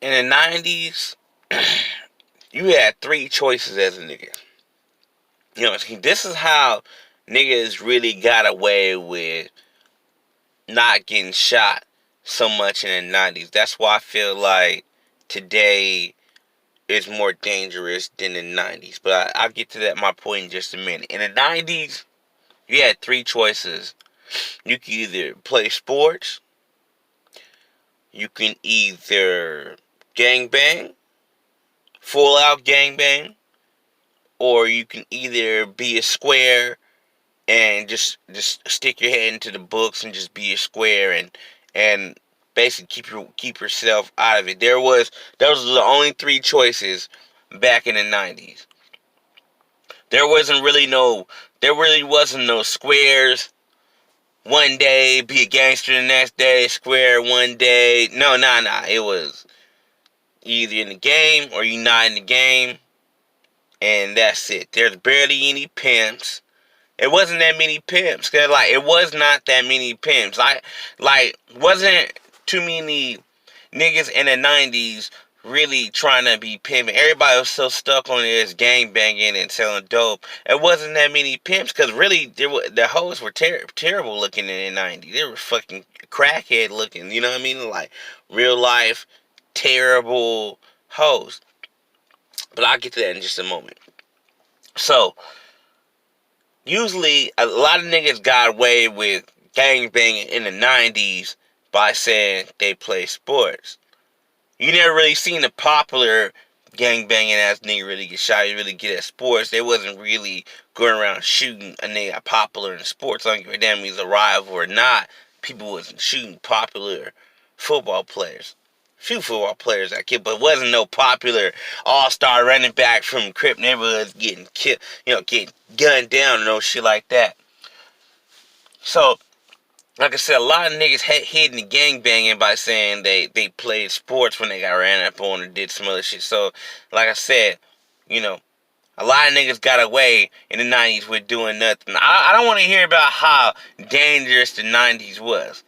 In the 90s, you had three choices as a nigga. You know, this is how niggas really got away with not getting shot so much in the 90s. That's why I feel like today is more dangerous than the 90s. But I'll get to that, my point, in just a minute. In the 90s, you had three choices. You can either play sports, you can either gangbang, full out gangbang, or you can either be a square and just stick your head into the books and just be a square and basically keep yourself out of it. Those were the only three choices back in the 90s. There wasn't really no there really wasn't no squares. One day be a gangster, the next day square. One day, no, nah. It was either in the game or you not in the game, and that's it. There's barely any pimps. It wasn't that many pimps. Cause like it was not that many pimps. Like wasn't too many niggas in the 90s really trying to be pimping. Everybody was so stuck on this gang banging and selling dope. It wasn't that many pimps because really the hoes were terrible looking in the 90s. They were fucking crackhead looking. You know what I mean? Like real life terrible hoes. But I'll get to that in just a moment. So usually a lot of niggas got away with gang banging in the 90s by saying they play sports. You never really seen a popular gang banging ass nigga really get shot. You really get at sports. They wasn't really going around shooting a nigga popular in sports. I don't give a damn if he's a rival or not. People wasn't shooting popular football players. Few football players I kid, but wasn't no popular all-star running back from Crip neighborhoods getting killed, getting gunned down and no shit like that. So like I said, a lot of niggas hid in the gangbanging by saying they played sports when they got ran up on or did some other shit. So, like I said, you know, a lot of niggas got away in the 90s with doing nothing. I don't want to hear about how dangerous the 90s was.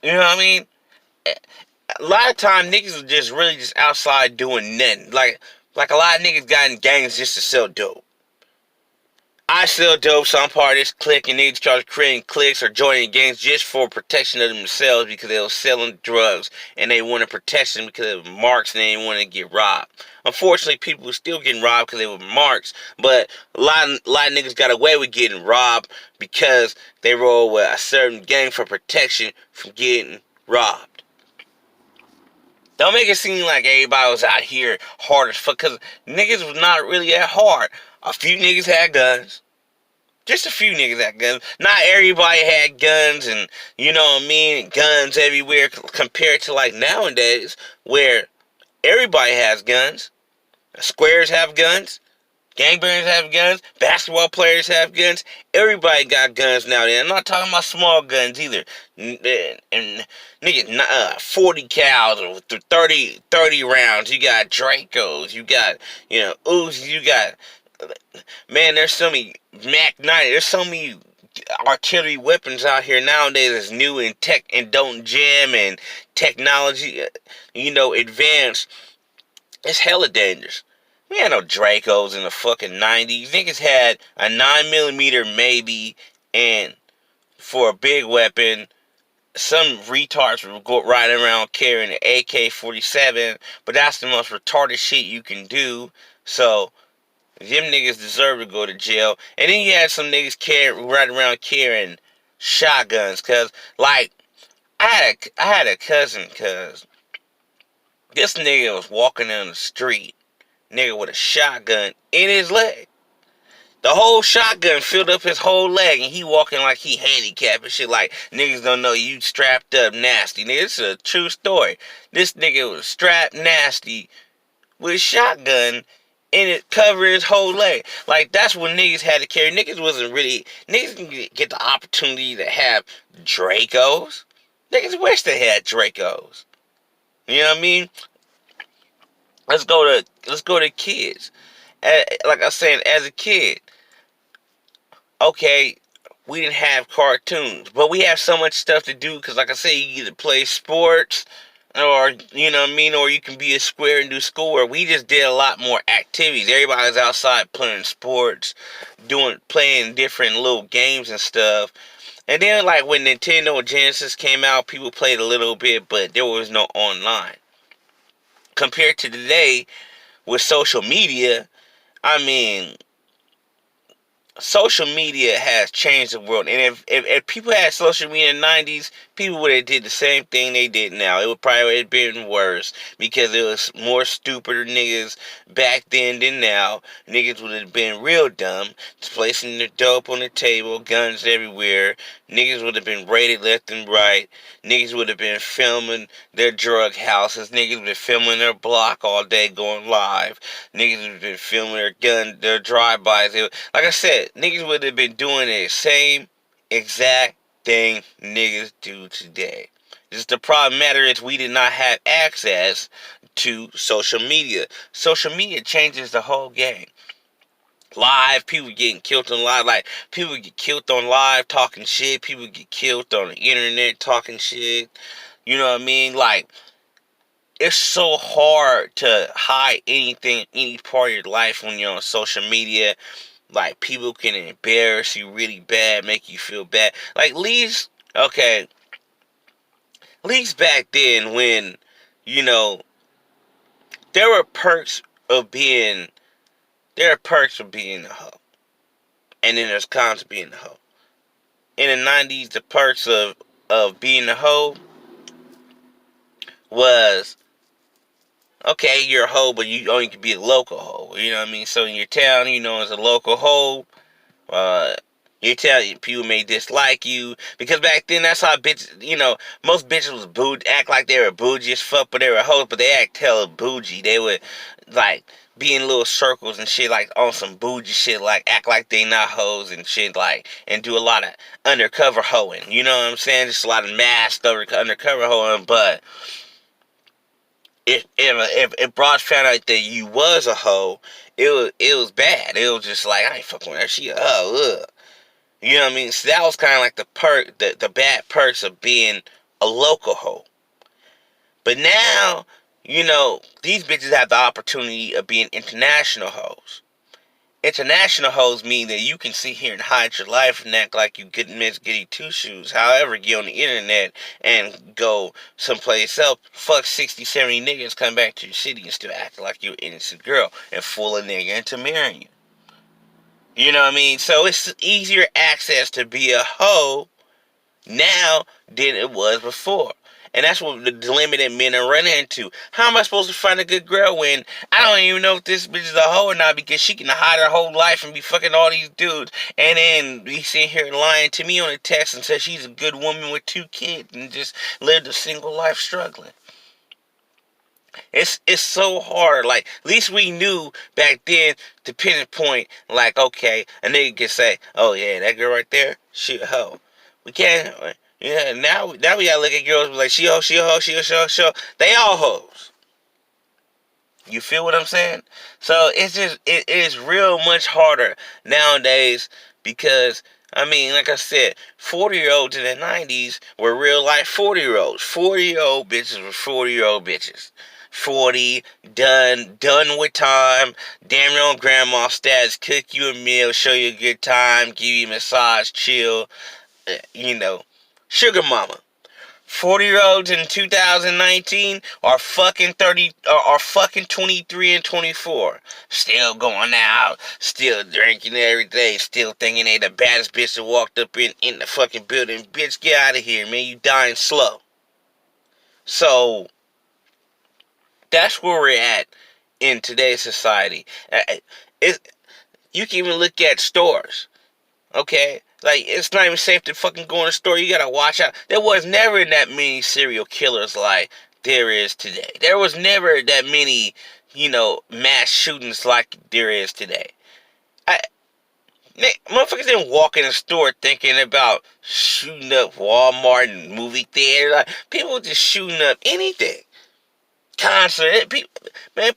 You know what I mean? A lot of time niggas was just really just outside doing nothing. Like a lot of niggas got in gangs just to sell dope. I sell dope, so I'm part of this clique, and niggas start creating cliques or joining gangs just for protection of themselves because they were selling drugs and they wanted protection because of marks and they didn't want to get robbed. Unfortunately, people were still getting robbed because they were marks, but a lot of niggas got away with getting robbed because they rolled with a certain gang for protection from getting robbed. Don't make it seem like everybody was out here hard as fuck, because niggas was not really that hard. A few niggas had guns. Just a few niggas had guns. Not everybody had guns and, you know what I mean, guns everywhere compared to like nowadays where everybody has guns. Squares have guns. Gangbangers have guns. Basketball players have guns. Everybody got guns nowadays. I'm not talking about small guns either. And nigga, 40 cals or 30 rounds. You got Dracos. You got, Uzis. You got, man, there's so many Mac 90. There's so many artillery weapons out here nowadays that's new and tech and don't jam and technology, advanced. It's hella dangerous. We had no Dracos in the fucking 90s. Niggas had a 9mm maybe, and for a big weapon, some retards would go riding around carrying an AK-47, but that's the most retarded shit you can do. So them niggas deserve to go to jail. And then you had some niggas riding around carrying shotguns, cause like I had a cousin, cause this nigga was walking down the street, nigga with a shotgun in his leg. The whole shotgun filled up his whole leg, and he walking like he handicapped and shit. Like niggas don't know you strapped up nasty. Nigga, this is a true story. This nigga was strapped nasty with a shotgun and it covered his whole leg. Like that's what niggas had to carry. Niggas didn't get the opportunity to have Dracos. Niggas wish they had Dracos. You know what I mean? Let's go to kids. Like I said, as a kid, okay, we didn't have cartoons, but we have so much stuff to do because, like I said, you either play sports Or, you know what I mean? Or you can be a square and do schoolwork. We just did a lot more activities. Everybody's outside playing sports, playing different little games and stuff. And then, like, when Nintendo Genesis came out, people played a little bit, but there was no online. Compared to today, with social media, I mean, social media has changed the world. And if people had social media in the 90s, people would have did the same thing they did now. It would probably have been worse because it was more stupider niggas back then than now. Niggas would have been real dumb, placing their dope on the table, guns everywhere. Niggas would have been raided left and right. Niggas would have been filming their drug houses. Niggas would have been filming their block all day going live. Niggas would have been filming their drive-bys. Like I said, niggas would have been doing the same exact thing niggas do today. Just the problem matter is we did not have access to social media. Social media changes the whole game. Live, people getting killed on live. Like, people get killed on live talking shit. People get killed on the internet talking shit. You know what I mean? Like, it's so hard to hide anything, any part of your life when you're on social media. Like, people can embarrass you really bad, make you feel bad. Like, okay, least back then when, you know, there were perks of being, there are perks of being a hoe. And then there's cons of being a hoe. In the 90s, the perks of being a hoe was, okay, you're a hoe, but you only can be a local hoe. You know what I mean? So in your town, you know, as a local hoe, uh, you tell people may dislike you because back then that's how bitches, you know, most bitches was act like they were bougie as fuck, but they were hoes, but they act hella bougie. They would like be in little circles and shit, like on some bougie shit, like act like they not hoes and shit, like, and do a lot of undercover hoeing. You know what I'm saying? Just a lot of masked undercover hoeing, but if broads found out that you was a hoe, it was bad. It was just like, I ain't fucking with her. She a hoe. Ugh. You know what I mean? So that was kind of like the bad perks of being a local hoe. But now, you know, these bitches have the opportunity of being international hoes. International hoes mean that you can sit here and hide your life and act like you get Miss Goody Two Shoes. However, get on the internet and go someplace else, fuck 60, 70 niggas, come back to your city and still act like you're an innocent girl and fool a nigga into marrying you. You know what I mean? So it's easier access to be a hoe now than it was before. And that's what the dilemma that men are running into. How am I supposed to find a good girl when I don't even know if this bitch is a hoe or not because she can hide her whole life and be fucking all these dudes and then be sitting here lying to me on a text and says she's a good woman with 2 kids and just lived a single life struggling. It's so hard. Like, at least we knew back then to pinpoint, like, okay, a nigga can say, oh yeah, that girl right there, she a hoe. We can't, yeah, now we gotta look at girls like, she a hoe, she a hoe, she a hoe, she a hoe. They all hoes. You feel what I'm saying? So it is real much harder nowadays because, I mean, like I said, 40-year-olds in the 90s were real life 40-year-olds. 40-year-old bitches were 40-year-old bitches. 40, done with time, damn your own grandma status, cook you a meal, show you a good time, give you a massage, chill, you know, sugar mama. 40-year-olds in 2019 are fucking 30, are fucking 23 and 24. Still going out, still drinking every day, still thinking they the baddest bitch that walked up in the fucking building. Bitch, get out of here, man. You dying slow. So, that's where we're at in today's society. It, you can even look at stores. Okay? Like, it's not even safe to fucking go in a store. You gotta watch out. There was never that many serial killers like there is today. There was never that many, you know, mass shootings like there is today. Motherfuckers didn't walk in a store thinking about shooting up Walmart and movie theater. Like, people just shooting up anything. Concert.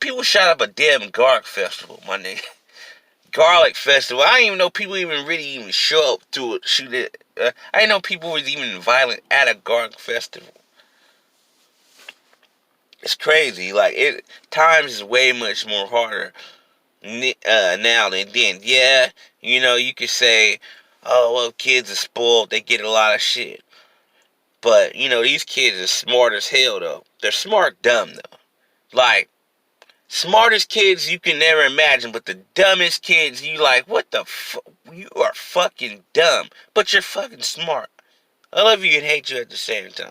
People shot up a damn garlic festival, my nigga. Garlic festival. I didn't even know people really show up to it, shoot it. I didn't know people was even violent at a garlic festival. It's crazy. Like times is way much more harder now than then. Yeah, you could say, oh well, kids are spoiled. They get a lot of shit. But these kids are smart as hell though. They're smart dumb though. Like smartest kids you can never imagine, but the dumbest kids you like, what the fuck? You are fucking dumb, but you're fucking smart. I love you and hate you at the same time.